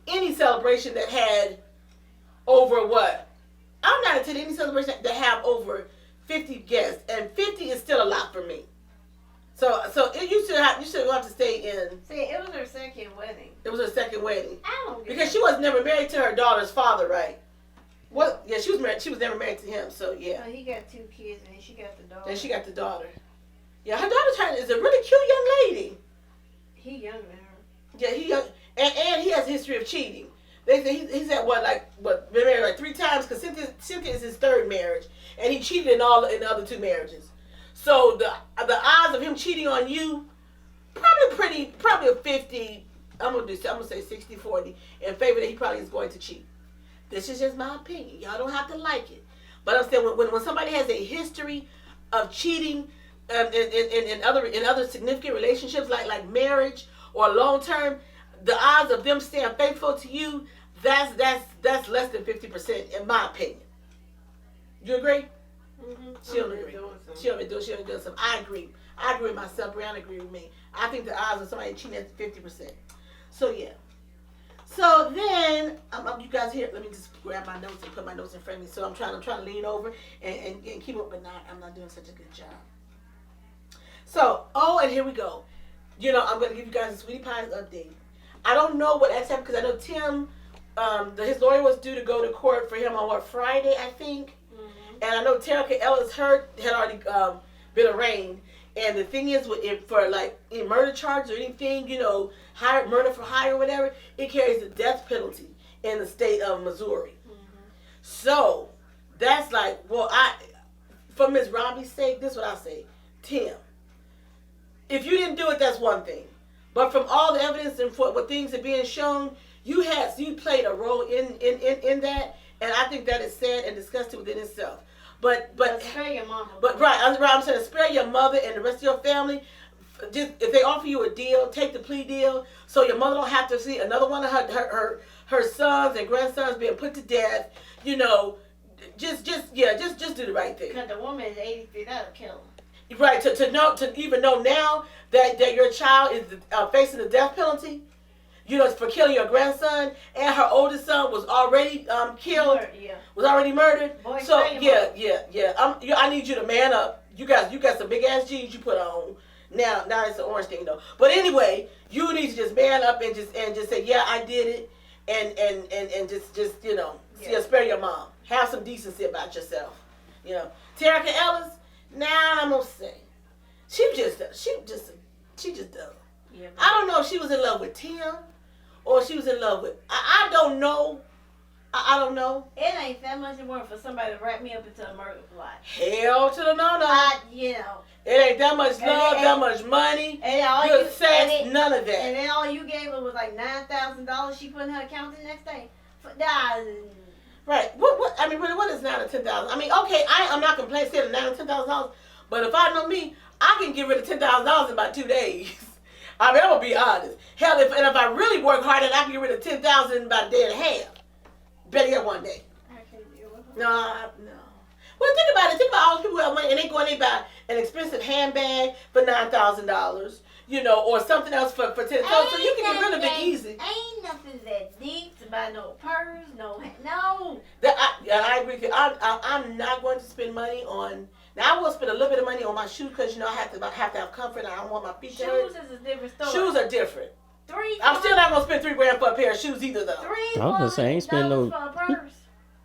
any celebration that had over what? I'm not attending any celebration that have over 50 guests, and 50 is still a lot for me. So you should have to stay in. See, it was her second wedding. It was her second wedding. I don't get because she was never married to her daughter's father, right? What? Yeah, she was married. She was never married to him. So yeah. So he got 2 kids, and she got the daughter. And she got the daughter. Yeah, her daughter is a really cute young lady. He younger than her. Yeah, he young, and he has a history of cheating. They say he's at been married like 3 times because Cynthia is his 3rd marriage, and he cheated in the other 2 marriages. So the odds of him cheating on you, probably a 50. I'm gonna say 60-40 in favor that he probably is going to cheat. This is just my opinion. Y'all don't have to like it, but I'm saying when somebody has a history of cheating in other significant relationships like marriage or long term, the odds of them staying faithful to you, that's less than 50% in my opinion. You agree? Mm-hmm. She don't agree. She don't do something. I agree with myself. Brianna agree with me. I think the odds of somebody cheating is 50%. So yeah. So then, you guys here. Let me just grab my notes and put my notes in front of me. So I'm trying to lean over and keep up, but I'm not doing such a good job. So and here we go. I'm going to give you guys a Sweetie Pies update. I don't know what happened because I know Tim, his lawyer was due to go to court for him on Friday, I think. Mm-hmm. And I know Terica Ellis had already been arraigned. And the thing is, for like any murder charges or anything, murder for hire or whatever, it carries the death penalty in the state of Missouri. Mm-hmm. So that's like, for Ms. Robbie's sake, this is what I say, Tim. If you didn't do it, that's one thing. But from all the evidence and for what things are being shown, you played a role in that, and I think that is sad and disgusting within itself. But spare your mama. But right, I'm saying spare your mother and the rest of your family. Just if they offer you a deal, take the plea deal, so your mother don't have to see another one of her sons and grandsons being put to death. Just do the right thing. Because the woman is 83, that'll kill her. Right, to even know now that your child is facing the death penalty, for killing your grandson, and her oldest son was already killed, was already murdered. Boy, so yeah. I need you to man up. You got some big ass jeans you put on. Now it's an orange thing though. But anyway, you need to just man up and just say, yeah, I did it, and just spare your mom. Have some decency about yourself. Terica Ellis. Now I'm gonna say, she just dumb. Yeah, I don't know if she was in love with Tim, or she was in love with. I don't know. I don't know. It ain't that much work for somebody to wrap me up into a murder plot. Hell to the no. It ain't that much love, that much money, good sex, none of that. And then all you gave her was like $9,000. She put in her account the next day. Right. What? I mean, really, what is $9,000 to $10,000? I mean, okay, I'm not complaining saying $9,000 to $10,000, but if I know me, I can get rid of $10,000 in about 2 days. I mean, I'm gonna be honest. Hell, if I really work hard, then I can get rid of $10,000 in about a day and a half. Better get 1 day. I can't deal with No. Well, think about it. Think about all those people who have money and they go and they buy an expensive handbag for $9,000. Or something else for $10,000. So you can get rid of it easy. Ain't nothing that deep to buy no purse, no. I agree with you. I'm not going to spend money on. Now I will spend a little bit of money on my shoes because I have to have comfort. And I don't want my feet to hurt. Shoes is a different story. Shoes are different. I'm still not gonna spend $3,000 for a pair of shoes either, though. I was gonna say, I ain't spend no. For a purse.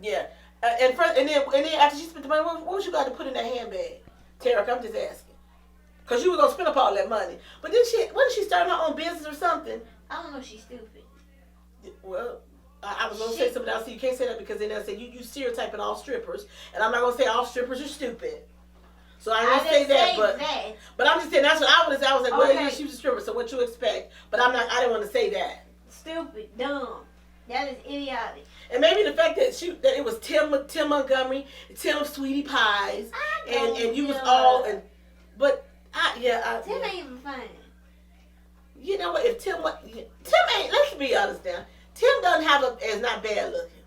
Yeah, and then after she spent the money, what you got to put in that handbag, Terica? I'm just asking. Because you were going to spend up all that money. But wasn't she starting her own business or something? I don't know, she's stupid. Well, I was going to say something else. So you can't say that because then they'll say you stereotyping all strippers. And I'm not going to say all strippers are stupid. So I didn't say that. But I'm just saying, that's what I would say. I was like, well, yeah, she was a stripper, so what you expect? But I didn't want to say that. Stupid, dumb. That is idiotic. And maybe the fact that it was Tim Montgomery, Tim Sweetie Pies, and you was all, but... Tim ain't even fine. You know what? If Tim ain't, let's be honest now. Tim is not bad looking.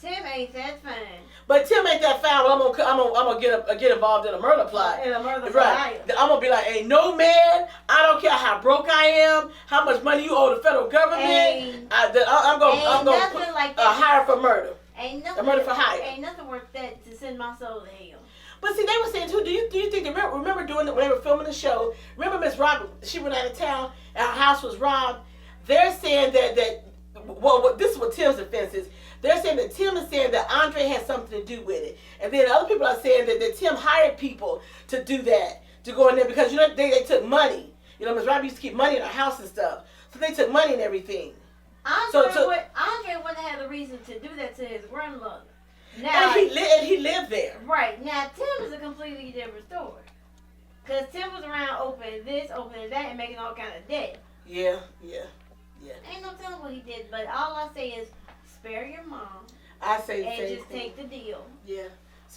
Tim ain't that fine. But Tim ain't that foul. I'm gonna get involved in a murder plot. In a murder Right. plot. I'm gonna be like, ain't no man. I don't care how broke I am, how much money you owe the federal government. I'm gonna like that. hire for murder. Ain't nothing. A murder for hire. Ain't nothing worth that to send my soul to hell. But see, they were saying too. Do you think they remember doing it when they were filming the show? Remember Miss Robin? She went out of town and her house was robbed. They're saying that this is what Tim's defense is. They're saying that Tim is saying that Andre had something to do with it, and then other people are saying that Tim hired people to do that, to go in there because they took money. Miss Robin used to keep money in her house and stuff, so they took money and everything. Andre wouldn't have the reason to do that to his grandmother. Now, and he lived there. Right. Now, Tim is a completely different story. Because Tim was around opening this, opening that, and making all kind of debt. Yeah. Ain't no telling what he did, but all I say is spare your mom. I say the and same just thing. take the deal. Yeah.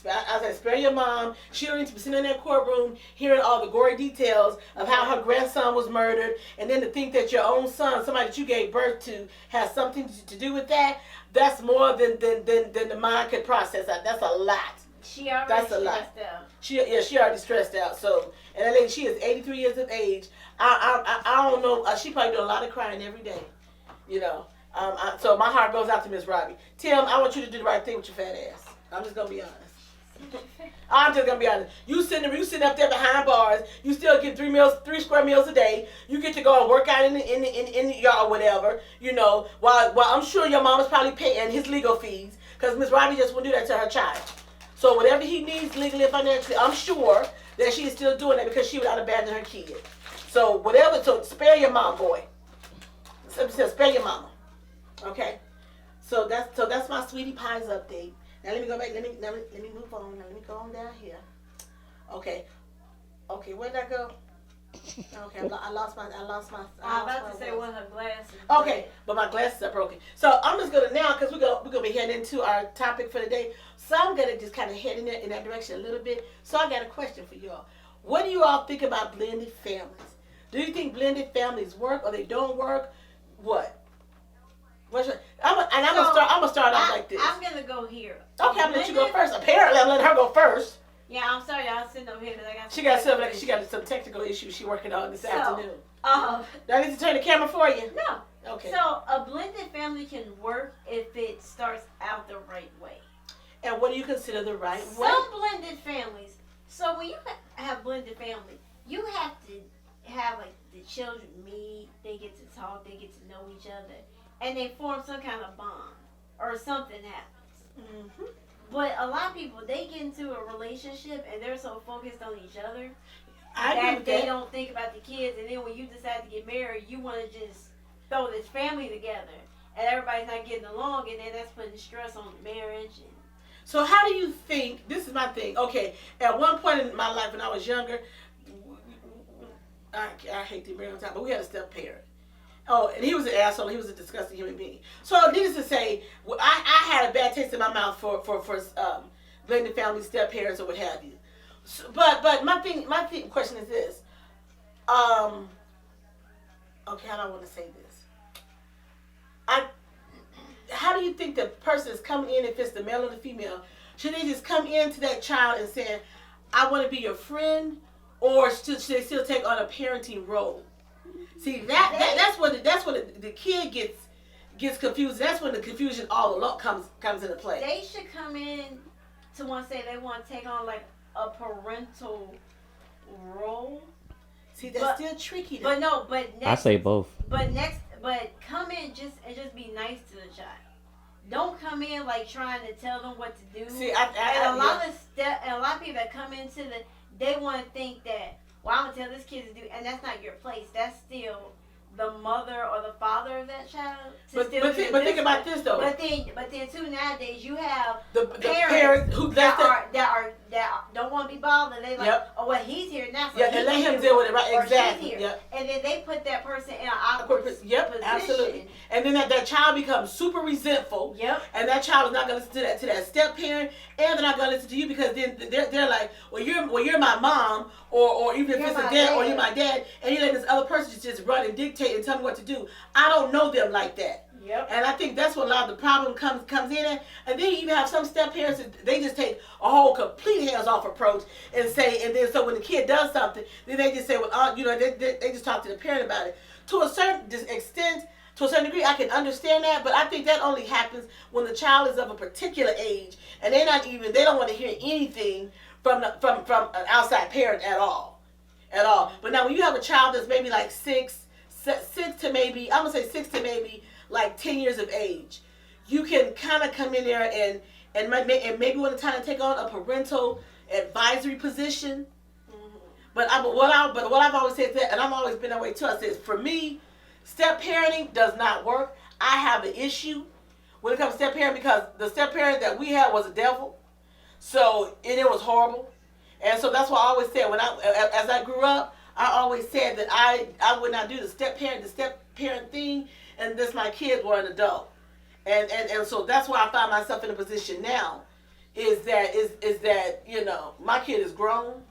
I said, spare your mom. She don't need to be sitting in that courtroom hearing all the gory details of how her grandson was murdered, and then to think that your own son, somebody that you gave birth to, has something to do with that. That's more than the mind could process. That's a lot. She already That's a lot. She already stressed out. So, and that lady, she is 83 years of age. I don't know. She probably do a lot of crying every day. So my heart goes out to Miss Robbie. Tim, I want you to do the right thing with your fat ass. I'm just gonna be honest. I'm just gonna be honest. You sitting up there behind bars. You still get 3 square meals a day. You get to go and work out in the yard or whatever. While I'm sure your mom is probably paying his legal fees because Miss Robbie just won't do that to her child. So whatever he needs legally and financially, I'm sure that she is still doing that because she would not abandon her kid. So whatever. So spare your mom, boy. Spare your mama. Okay. So that's my sweetie pies update. Now let me go back. Let me move on. Now let me go on down here. Okay. Where did I go? Okay, I lost my. I was about to say one of her glasses. Okay, but my glasses are broken. So I'm just gonna now, because we're gonna be heading into our topic for the day. So I'm gonna just kind of head in that direction a little bit. So I got a question for y'all. What do you all think about blended families? Do you think blended families work or they don't work? What? I'm gonna start off like this. I'm gonna go here. Okay, I'm gonna let you go first. Apparently, I'm letting her go first. Yeah, I'm sorry, I was sitting over here because I got. She got some technical issues she's working on this afternoon. Do I need to turn the camera for you? No. Okay. So a blended family can work if it starts out the right way. And what do you consider the right way? Some blended families. So when you have blended family, you have to have like the children meet. They get to talk. They get to know each other. And they form some kind of bond, or something happens. Mm-hmm. But a lot of people, they get into a relationship and they're so focused on each other that they don't think about the kids. And then when you decide to get married, you want to just throw this family together, and everybody's not getting along, and then that's putting stress on the marriage. So how do you think? This is my thing. Okay, at one point in my life when I was younger, I hate to bring it on top, but we had a step parent. Oh, and he was an asshole. He was a disgusting human being. So, needless to say, I had a bad taste in my mouth for blended family, step parents, or what have you. So, but my question is this. Okay, how do I want to say this? How do you think the person is coming in, if it's the male or the female? Should they just come into that child and say, "I want to be your friend," or should they still take on a parenting role? See, that's when the kid gets confused. That's when the confusion all along comes into play. They should come in to want to say they want to take on like a parental role. See, that's still tricky. But no, I say both. But come in just be nice to the child. Don't come in like trying to tell them what to do. See, a lot of people that come into they want to think that, well, I'm gonna tell this kid to do, and that's not your place. That's still the mother or the father of that child. But think about this though. But then too, nowadays you have the parents who that don't want to be bothered. They like, oh well, he's here now. So and let him deal with it. Right? Exactly. Yep. And then they put that person in an awkward position. Absolutely. And then that child becomes super resentful. Yep. And that child is not going to listen to that step parent, and they're not going to listen to you because then they're like, well, you're my mom, or even if it's a dad, or you're my dad, and you let this other person just run and dictate and tell me what to do. I don't know them like that. Yep. And I think that's what a lot of the problem comes in at. And then you even have some step parents that they just take a whole complete hands off approach and say, and then so when the kid does something, then they just say, well, they just talk to the parent about it. To a certain extent, to a certain degree, I can understand that, but I think that only happens when the child is of a particular age and they don't want to hear anything from an outside parent at all. But now when you have a child that's maybe like six to maybe, I'm gonna say 6 to maybe like 10 years of age, you can kind of come in there and maybe want to kind of take on a parental advisory position. Mm-hmm. But what I've always said that, and I've always been that way too. I said, for me, step parenting does not work. I have an issue when it comes to step parenting because the step parent that we had was a devil. So and it was horrible, and so that's why I always said as I grew up, I always said that I would not do the step parent thing unless my kids were an adult, and so that's why I find myself in a position now, is that my kid is grown,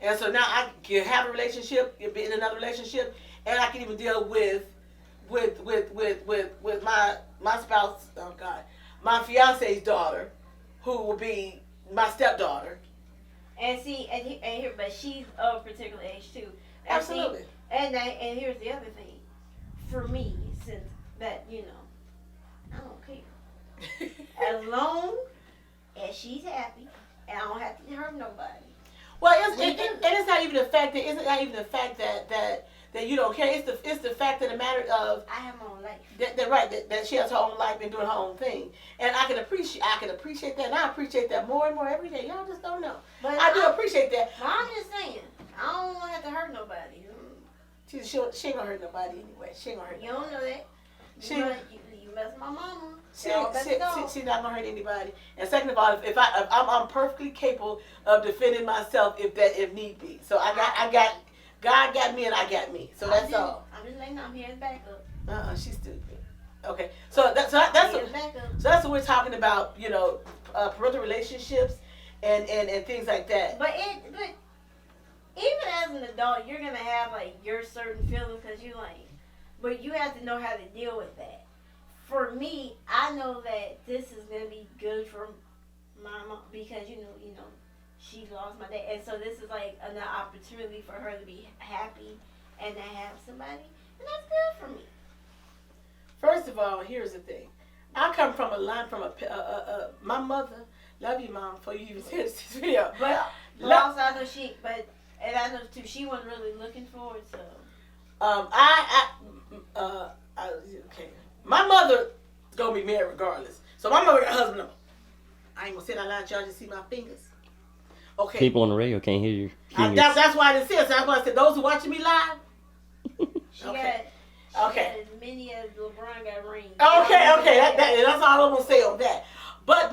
and so now I can have a relationship, be in another relationship, and I can even deal with my spouse, oh God, my fiance's daughter, who will be my stepdaughter. And see, and here, but she's of a particular age too. And Absolutely. See, and here's the other thing. For me, since that, I don't care. As long as she's happy, and I don't have to hurt nobody. Well, it's not even the fact that you don't care. It's the fact of the matter of I have my own life. That she has her own life and doing her own thing, and I can appreciate that, and I appreciate that more and more every day. Y'all just don't know. But I do appreciate that. But I'm just saying, I don't want to have to hurt nobody. She ain't gonna hurt nobody anyway. She ain't gonna hurt. You don't know that. You mess with my mama. She's not gonna hurt anybody. And second of all, I'm perfectly capable of defending myself if need be. So God got me and I got me. So that's all. I'm just letting I'm here as backup. She's stupid. Okay, so that's what we're talking about. Parental relationships and things like that. But even as an adult, you're gonna have like your certain feelings because but you have to know how to deal with that. For me, I know that this is gonna be good for my mom because she lost my dad, and so this is like an opportunity for her to be happy and to have somebody, and that's good for me. First of all, here's the thing. I come from a line from my mother. Love you, Mom, for you even see this video. But also I know and I know too she wasn't really looking for it. So okay. My mother gonna be married regardless. So my mother got a husband. I ain't gonna say that loud. Y'all just see my fingers. Okay. People on the radio can't hear you. That's why I didn't say it. So that's why I said those who watching me live. She got as many as LeBron got rings. Okay. That's all I'm gonna say on that. But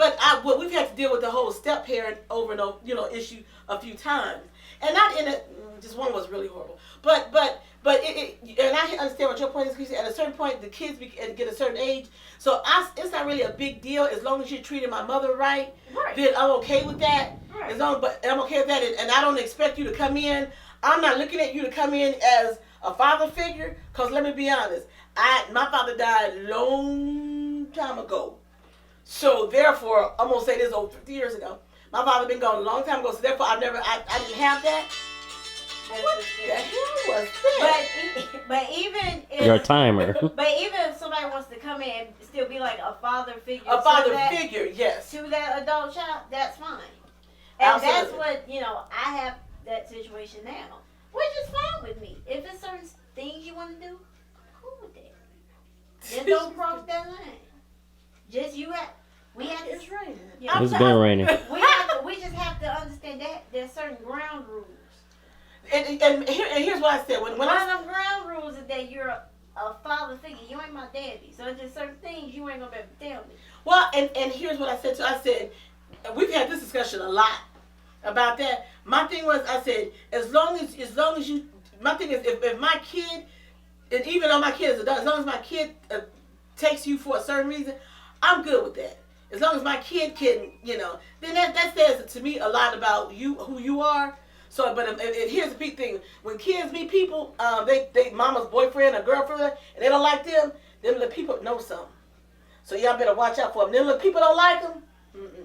we've had to deal with the whole step parent over and over, issue a few times, and not in just one was really horrible. But and I understand what your point is, Chrissy. At a certain point, the kids get a certain age, so it's not really a big deal as long as you're treating my mother right. Then I'm okay with that. Right. But I'm okay with that, and I don't expect you to come in. I'm not looking at you to come in as a father figure, because let me be honest, my father died long time ago. So therefore, I'm gonna say this over 50 years ago. My father been gone a long time ago, so therefore I didn't have that. What the hell was that? But even if your timer. But even if somebody wants to come in and still be like a father figure, yes, to that adult child, that's fine. And Absolutely. that's what I have that situation now, which is fine with me. If it's certain things you want to do, cool with that. Then don't cross that line. Just we have to. It's raining. It's been raining. We just have to understand that there's certain ground rules. And here's what I said. When One of them ground rules is that you're a father figure. You ain't my daddy. So it's just certain things you ain't going to be able to tell me. Well, and here's what I said. I said, we've had this discussion a lot about that. My thing was, I said, as long as you, my thing is, if my kid, and even though my kid is adult, as long as my kid takes you for a certain reason, I'm good with that. As long as my kid can, then that says to me a lot about you, who you are. So, but here's the big thing: when kids meet people, they mama's boyfriend or girlfriend, and they don't like them. Then the people know something. So y'all better watch out for them. Then look, people don't like them.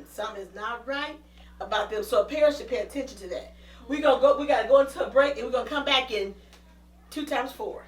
Something is not right about them. So parents should pay attention to that. We gotta go into a break, and we're gonna come back in 2 times 4.